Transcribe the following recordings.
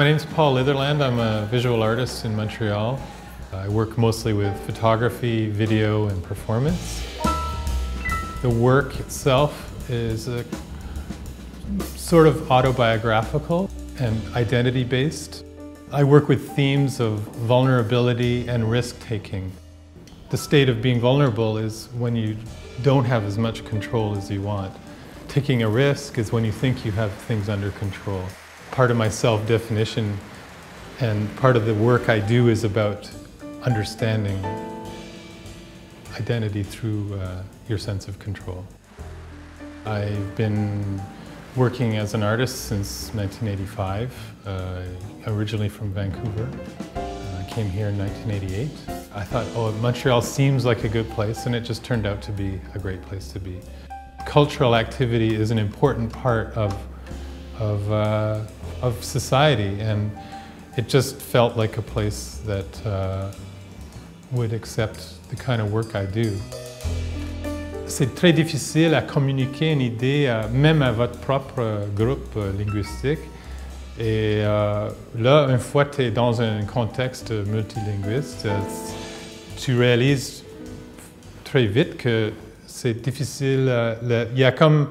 My name's Paul Litherland. I'm a visual artist in Montreal. I work mostly with photography, video, and performance. The work itself is sort of autobiographical and identity-based. I work with themes of vulnerability and risk-taking. The state of being vulnerable is when you don't have as much control as you want. Taking a risk is when you think you have things under control. Part of my self-definition and part of the work I do is about understanding identity through your sense of control. I've been working as an artist since 1985, originally from Vancouver. I came here in 1988. I thought, oh, Montreal seems like a good place, and it just turned out to be a great place to be. Cultural activity is an important part of society, and it just felt like a place that would accept the kind of work I do. C'est très difficile à communiquer une idée, même à votre propre groupe linguistique. Et là, une fois que tu es dans un contexte multilinguiste, tu réalises très vite que c'est difficile. Il y a comme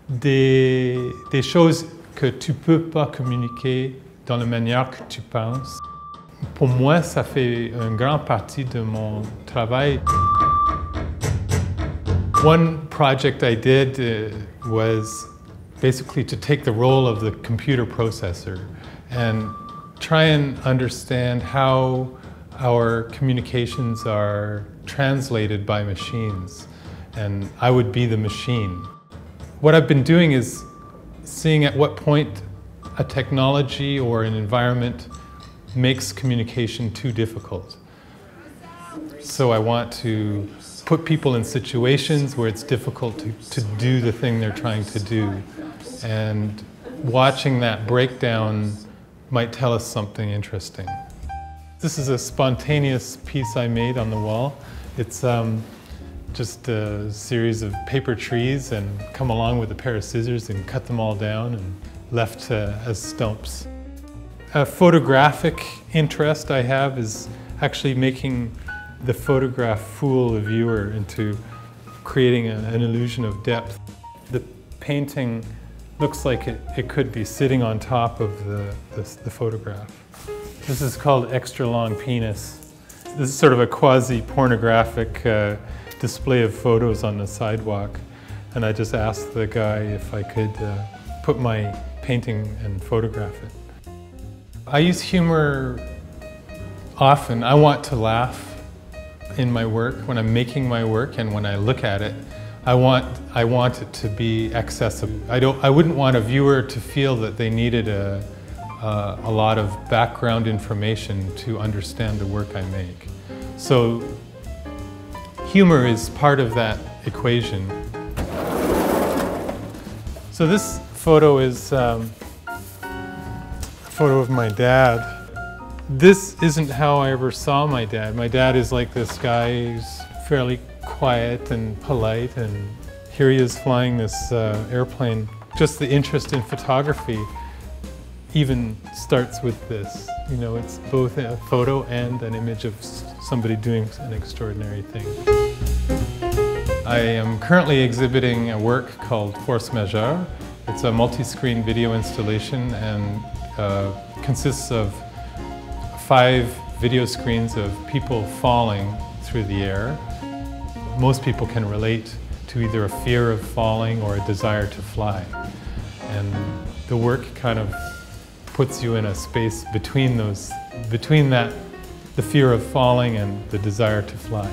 des choses que tu ne peux pas communiquer dans la manière que tu penses. Pour moi, ça fait une grande partie de mon travail. One project I did was basically to take the role of the computer processor and try and understand how our communications are translated by machines. And I would be the machine. What I've been doing is seeing at what point a technology or an environment makes communication too difficult. So I want to put people in situations where it's difficult to do the thing they're trying to do. And watching that breakdown might tell us something interesting. This is a spontaneous piece I made on the wall. It's just a series of paper trees and come along with a pair of scissors and cut them all down and left as stumps. A photographic interest I have is actually making the photograph fool the viewer into creating an illusion of depth. The painting looks like it could be sitting on top of the photograph. This is called Extra Long Penis. This is sort of a quasi-pornographic display of photos on the sidewalk, and I just asked the guy if I could put my painting and photograph it. I use humor often. I want to laugh in my work, when I'm making my work and when I look at it. I want it to be accessible. I wouldn't want a viewer to feel that they needed a lot of background information to understand the work I make. So humor is part of that equation. So this photo is a photo of my dad. This isn't how I ever saw my dad. My dad is like this guy who's fairly quiet and polite, and here he is flying this airplane. Just the interest in photography even starts with this. You know, it's both a photo and an image of somebody doing an extraordinary thing. I am currently exhibiting a work called Force Majeure. It's a multi-screen video installation and consists of 5 video screens of people falling through the air. Most people can relate to either a fear of falling or a desire to fly. And the work kind of puts you in a space between the fear of falling and the desire to fly.